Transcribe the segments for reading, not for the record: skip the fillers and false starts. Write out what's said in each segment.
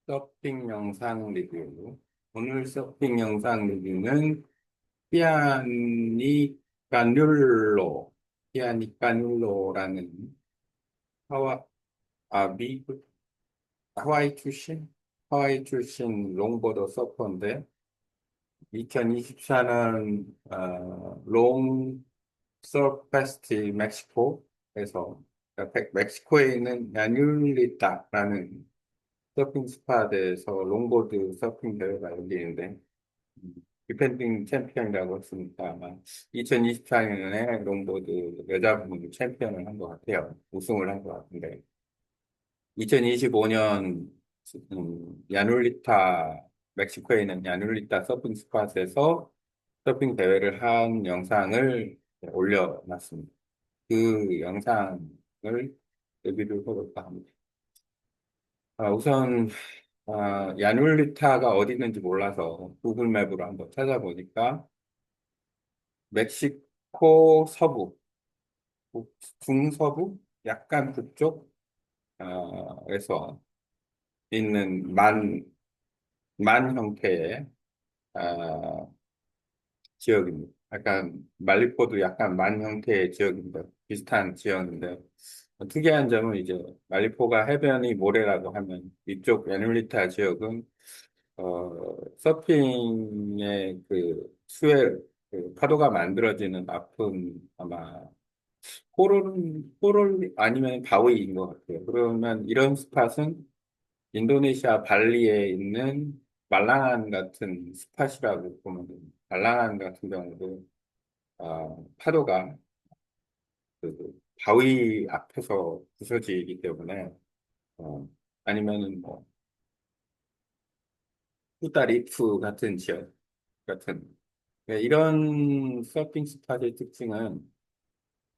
서핑 영상 리뷰. 오늘 서핑 영상 리뷰는 피아니까눌로, 피아니까눌로라는 하와, 미국, 하와이 출신? 하와이 출신 롱보더 서퍼인데, 2024년, 롱 서프 페스티 멕시코에서, 멕시코에 있는 야뉴리타라는 서핑 스팟에서 롱보드 서핑 대회가 열리는데, 디펜딩 챔피언이라고 했으니까 아마 2024년에 롱보드 여자분 챔피언을 한 것 같아요. 우승을 한 것 같은데. 2025년 야눌리타, 멕시코에 있는 야눌리타 서핑 스팟에서 서핑 대회를 한 영상을 올려놨습니다. 그 영상을 리뷰를 해볼까 합니다. 우선 야눌리타가 어디 있는지 몰라서 구글 맵으로 한번 찾아보니까 멕시코 서부, 중서부, 약간 그쪽 에서 있는 만 형태의 아, 지역입니다. 약간 말리포도 약간 만 형태의 지역인데 비슷한 지역인데 특이한 점은 이제 말리포가 해변이 모래라고 하면 이쪽 야눌리타 지역은 서핑의 그 그 파도가 만들어지는 앞은 아마 코롤 아니면 바위인 것 같아요. 그러면 이런 스팟은 인도네시아 발리에 있는 말랑안 같은 스팟이라고 보면 됩니다. 말랑안 같은 경우도 파도가 그 바위 앞에서 부서지기 때문에 아니면은 뭐 후다리프 같은 지역 같은 이런 서핑 스팟의 특징은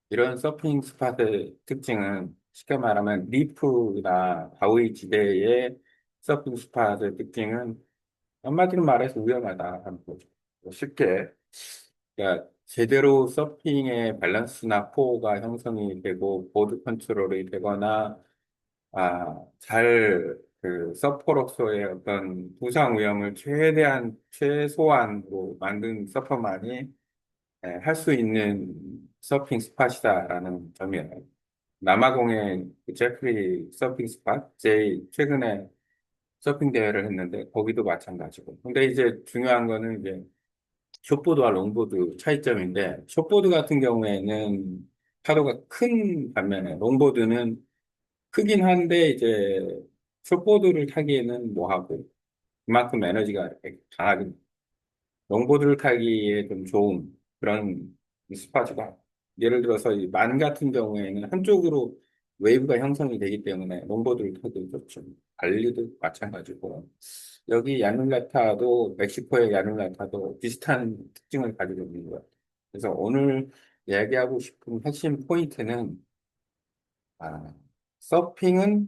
이런 서핑 스팟의 특징은 쉽게 말하면 리프나 바위 지대의 서핑 스팟의 특징은 한마디로 말해서 위험하다 하는 거죠. 쉽게 그러니까 제대로 서핑의 밸런스나 포가 형성이 되고 보드 컨트롤이 되거나 잘 서퍼로서의 어떤 부상 위험을 최소한으로 만든 서퍼만이 할 수 있는 서핑 스팟이다라는 점이에요. 남아공의 그 제프리 서핑 스팟, 제일 최근에 서핑 대회를 했는데 거기도 마찬가지고. 근데 이제 중요한 거는 이제 숏보드와 롱보드 차이점인데 숏보드 같은 경우에는 파도가 큰 반면에 롱보드는 크긴 한데 이제 숏보드를 타기에는 뭐하고 그만큼 에너지가 이렇게 강하게 롱보드를 타기에 좀 좋은 그런 스파츠가 예를 들어서 이 만 같은 경우에는 한쪽으로 웨이브가 형성이 되기 때문에 롱보드를 타기 좋죠. 발리도 마찬가지고 여기 야눌라타도 멕시코의 야눌라타도 비슷한 특징을 가지고 있는 것 같아요. 그래서 오늘 이야기하고 싶은 핵심 포인트는 아, 서핑은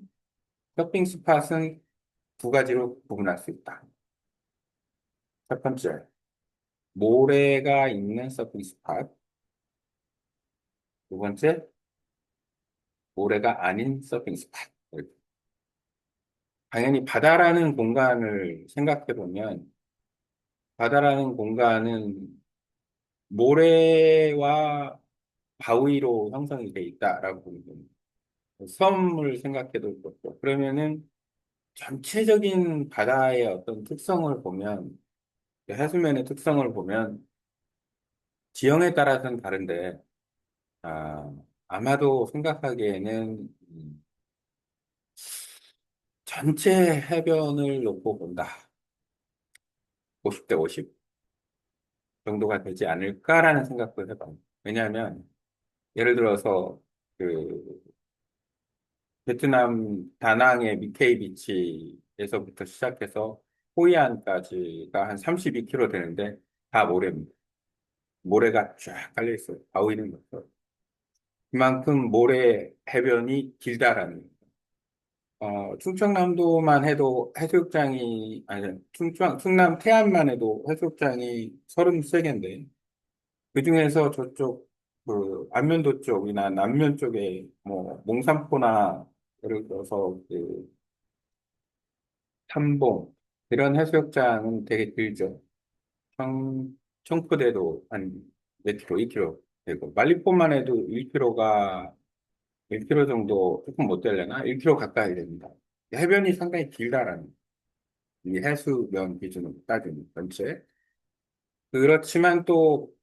서핑 스팟은 두 가지로 구분할 수 있다. 첫 번째, 모래가 있는 서핑 스팟. 두 번째, 모래가 아닌 서핑 스팟. 당연히 바다라는 공간을 생각해 보면, 바다라는 공간은 모래와 바위로 형성이 돼 있다라고 보면 됩니다. 섬을 생각해도 그렇고, 그러면은 전체적인 바다의 어떤 특성을 보면, 해수면의 특성을 보면, 지형에 따라서는 다른데, 아, 아마도 생각하기에는 전체 해변을 놓고 본다. 50대 50 정도가 되지 않을까라는 생각도 해봐요. 왜냐하면, 예를 들어서, 그, 베트남 다낭의 미케이 비치에서부터 시작해서 호이안까지가 한 32km 되는데, 다 모래입니다. 모래가 쫙 깔려있어요. 바위는 것도. 그만큼 모래 해변이 길다라는 충청남도만 해도 해수욕장이, 아니, 충남 태안만 해도 해수욕장이 33개인데, 그중에서 저쪽, 안면도 쪽이나 남면 쪽에, 뭐, 몽산포나, 예를 들어서, 삼봉 이런 해수욕장은 되게 길죠. 청, 청포대도 한 몇 킬로, 2킬로 되고 말리포만 해도 1킬로가 1킬로 정도 조금 못 되려나? 1킬로 가까이 됩니다. 해변이 상당히 길다라는 이 해수면 기준으로 따지면 전체. 그렇지만 또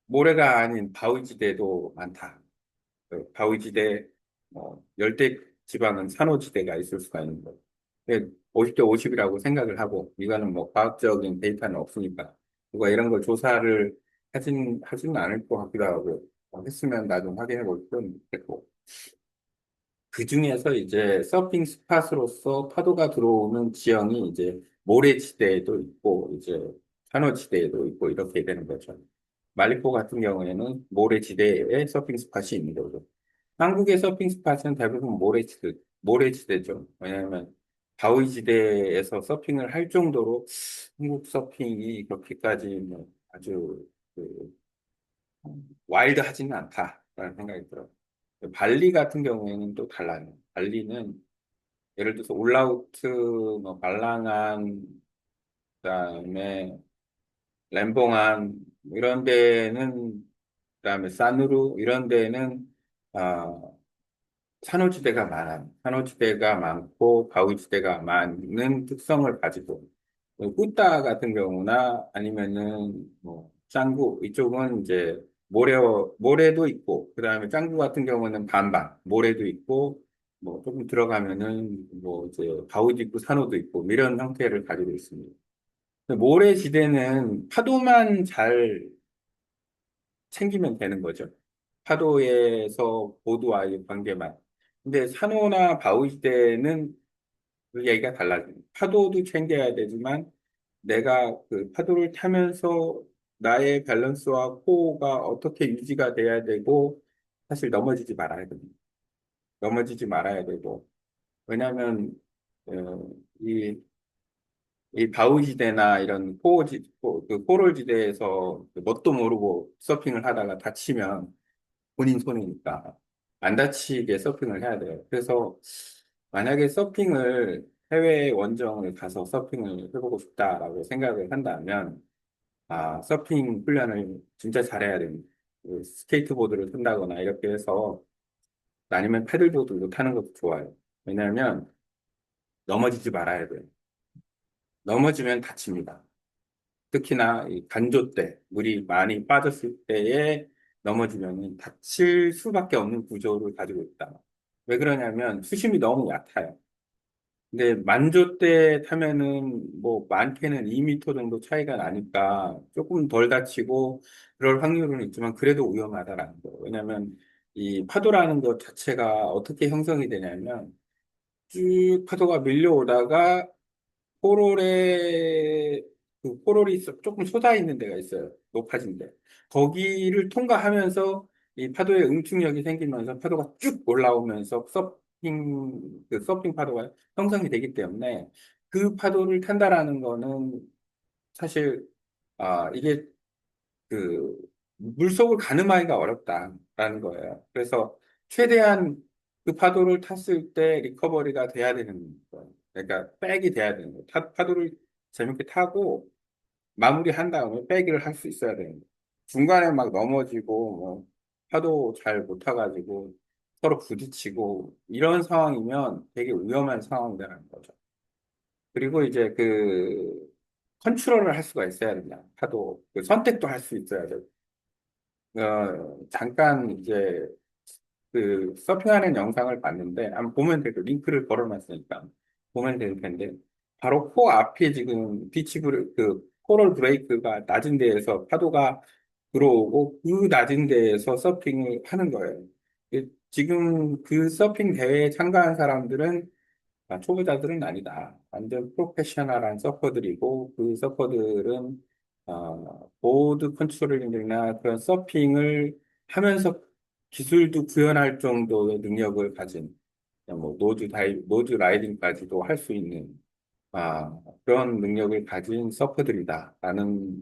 모래가 아닌 바위지대도 많다. 그 바위지대, 열대 지방은 산호지대가 있을 수가 있는 거예요. 50대 50이라고 생각을 하고, 이거는 뭐 과학적인 데이터는 없으니까, 누가 이런 걸 조사를 하지는 않을 것 같기도 하고, 했으면 나좀 확인해 볼 건 있고. 그 중에서 이제 서핑 스팟으로서 파도가 들어오는 지형이 이제 모래지대에도 있고, 이제 산호지대에도 있고, 이렇게 되는 거죠. 말리포 같은 경우에는 모래지대에 서핑 스팟이 있는 거죠. 한국의 서핑 스팟은 대부분 모래지대죠. 왜냐하면 바위지대에서 서핑을 할 정도로 한국 서핑이 그렇게까지 뭐 아주 그 와일드하지는 않다라는 생각이 들어요. 발리 같은 경우에는 또 달라요. 발리는 예를 들어서 올라우트, 뭐 말랑한, 그다음에 램봉안 이런 데는 그다음에 사누루 이런 데는 아, 산호지대가 많아요. 산호지대가 많고 바위지대가 많은 특성을 가지고 꾸따 같은 경우나 아니면은 뭐 짱구 이쪽은 이제 모래도 있고 그다음에 짱구 같은 경우는 반반 모래도 있고 뭐 조금 들어가면은 뭐 이제 바위도 있고 산호도 있고 뭐 이런 형태를 가지고 있습니다. 모래지대는 파도만 잘 챙기면 되는 거죠. 파도에서 보드와의 관계만. 근데 산호나 바위지대는 그 얘기가 달라져요. 파도도 챙겨야 되지만 내가 그 파도를 타면서 나의 밸런스와 코어가 어떻게 유지가 돼야 되고 사실 넘어지지 말아야 됩니다. 넘어지지 말아야 되고 왜냐하면 어, 이, 이 바위지대나 이런 그 코롤지대에서 뭣도 모르고 서핑을 하다가 다치면 본인 손이니까 안 다치게 서핑을 해야 돼요. 그래서 만약에 서핑을 해외 원정을 가서 서핑을 해보고 싶다라고 생각을 한다면 서핑 훈련을 진짜 잘해야 됩니다. 그 스케이트보드를 탄다거나 이렇게 해서 아니면 패들보드도 타는 것도 좋아요. 왜냐하면 넘어지지 말아야 돼요. 넘어지면 다칩니다. 특히나 이 간조 때, 물이 많이 빠졌을 때에 넘어지면 다칠 수밖에 없는 구조를 가지고 있다. 왜 그러냐면 수심이 너무 얕아요. 근데 만조 때 타면은 뭐 많게는 2m 정도 차이가 나니까 조금 덜 다치고 그럴 확률은 있지만 그래도 위험하다라는 거예요. 왜냐면 이 파도라는 것 자체가 어떻게 형성이 되냐면 쭉 파도가 밀려오다가 포롤에 포롤이 조금 솟아 있는 데가 있어요. 높아진 데. 거기를 통과하면서 이 파도의 응축력이 생기면서 파도가 쭉 올라오면서 서핑 파도가 형성이 되기 때문에 그 파도를 탄다라는 거는 사실 이게 그 물속을 가늠하기가 어렵다라는 거예요. 그래서 최대한 그 파도를 탔을 때 리커버리가 돼야 되는 거예요. 그러니까 백이 돼야 되는 거예요. 파도를 재밌게 타고 마무리한 다음에 빼기를 할 수 있어야 되는 거예요. 중간에 막 넘어지고 뭐 파도 잘 못 타가지고 서로 부딪히고 이런 상황이면 되게 위험한 상황이라는 거죠. 그리고 이제 그 컨트롤을 할 수가 있어야 된다. 파도 그 선택도 할 수 있어야 되고 잠깐 이제 그 서핑하는 영상을 봤는데 한번 보면 될 거 링크를 걸어놨으니까 보면 될 텐데 바로 코 앞에 지금 그 코럴 브레이크가 낮은 데에서 파도가 들어오고 그 낮은 데에서 서핑을 하는 거예요. 지금 그 서핑 대회에 참가한 사람들은 초보자들은 아니다. 완전 프로페셔널한 서퍼들이고 그 서퍼들은 보드 컨트롤링이나 그런 서핑을 하면서 기술도 구현할 정도의 능력을 가진 뭐 노즈 라이딩까지도 할 수 있는 그런 능력을 가진 서퍼들이다라는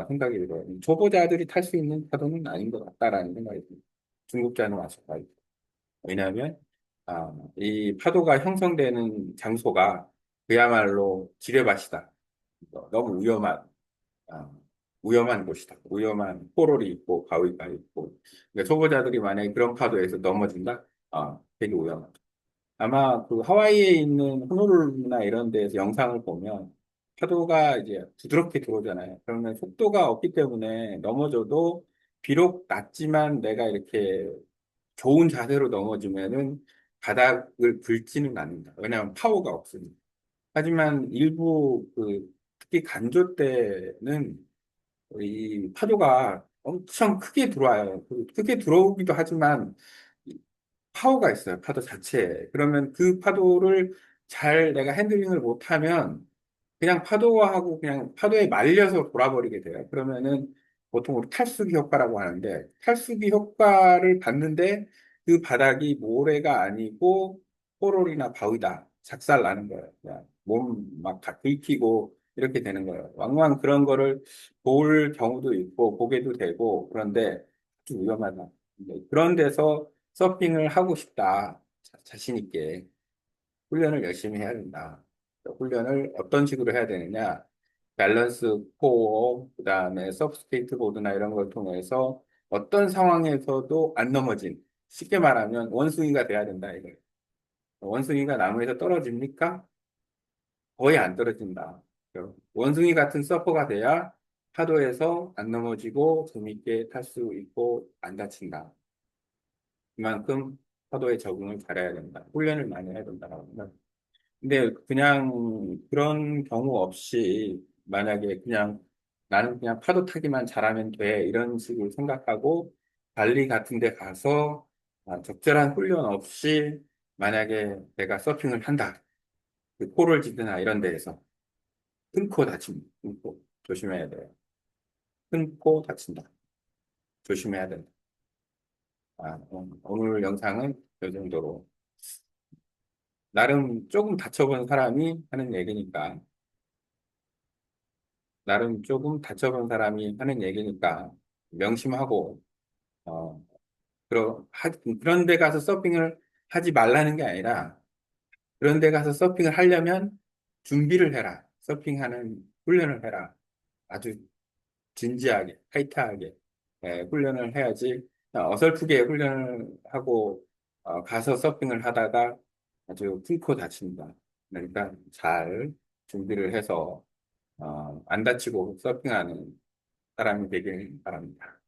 생각이 들어요. 초보자들이 탈 수 있는 파도는 아닌 것 같다라는 생각이 듭니다. 중국자는 마찬가지. 왜냐하면 이 파도가 형성되는 장소가 그야말로 지뢰밭이다. 너무 아, 위험한 곳이다. 위험한 포롤이 있고 바위가 있고. 그러니까 초보자들이 만약에 그런 파도에서 넘어진다? 되게 위험하다. 아마 그 하와이에 있는 호놀룰루나 이런 데에서 영상을 보면 파도가 이제 부드럽게 들어오잖아요. 그러면 속도가 없기 때문에 넘어져도 비록 낮지만 내가 이렇게 좋은 자세로 넘어지면은 바닥을 긁지는 않는다. 왜냐하면 파워가 없으니까. 하지만 일부 특히 간조 때는 이 파도가 엄청 크게 들어와요. 크게 들어오기도 하지만 파워가 있어요. 파도 자체에. 그러면 그 파도를 잘 내가 핸들링을 못하면 그냥 파도하고 그냥 파도에 말려서 돌아버리게 돼요. 그러면은 보통 우리 탈수기 효과라고 하는데 탈수기 효과를 받는데 그 바닥이 모래가 아니고 포롤이나 바위다. 작살 나는 거예요. 그냥 몸막 긁히고 이렇게 되는 거예요. 왕왕 그런 거를 볼 경우도 있고 보게도 되고 그런데 아주 위험하다. 그런 데서 서핑을 하고 싶다. 자신 있게. 훈련을 열심히 해야 된다. 훈련을 어떤 식으로 해야 되느냐? 밸런스 코어, 그다음에 서브스케이트 보드나 이런 걸 통해서 어떤 상황에서도 안 넘어진, 쉽게 말하면 원숭이가 돼야 된다, 이거예요. 원숭이가 나무에서 떨어집니까? 거의 안 떨어진다. 원숭이 같은 서퍼가 돼야 파도에서 안 넘어지고 재밌게 탈 수 있고 안 다친다. 그만큼 파도에 적응을 잘해야 된다. 훈련을 많이 해야 된다라고 생각합니다. 근데 그냥 그런 경우 없이 만약에 그냥 나는 그냥 파도 타기만 잘하면 돼 이런 식으로 생각하고 발리 같은 데 가서 적절한 훈련 없이 만약에 내가 서핑을 한다. 그 코를 지드나 이런 데에서 끊고 다칩니다. 끊고 조심해야 돼요. 끊고 다친다. 조심해야 된다. 오늘 영상은 이 정도로 나름 조금 다쳐본 사람이 하는 얘기니까 나름 조금 다쳐본 사람이 하는 얘기니까 명심하고 어, 그런 데 가서 서핑을 하지 말라는 게 아니라 그런 데 가서 서핑을 하려면 준비를 해라. 서핑하는 훈련을 해라. 아주 진지하게, 타이트하게 훈련을 해야지 어설프게 훈련을 하고 가서 서핑을 하다가 아주 끊고 다칩니다. 그러니까 잘 준비를 해서 안 다치고 서핑하는 사람이 되길 바랍니다.